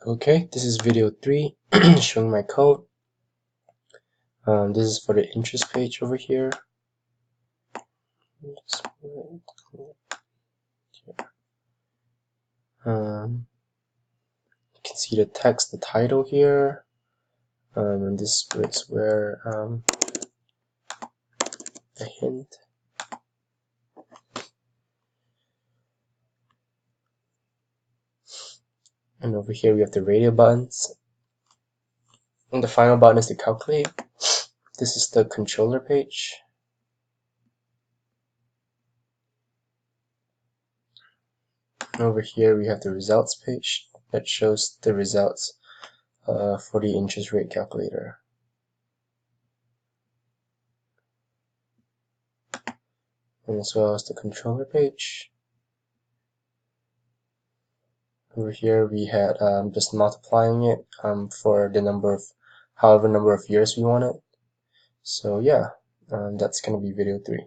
Okay, this is video 3 showing my code. This is for the interest page over here. You can see the text, the title here, and this is where the hint. And over here we have the radio buttons. And the final button is to calculate. This is the controller page. And over here we have the results page that shows the results for the interest rate calculator. And as well as the controller page. Over here we had just multiplying it for the number of however number of years we want it. So yeah, that's gonna be video 3.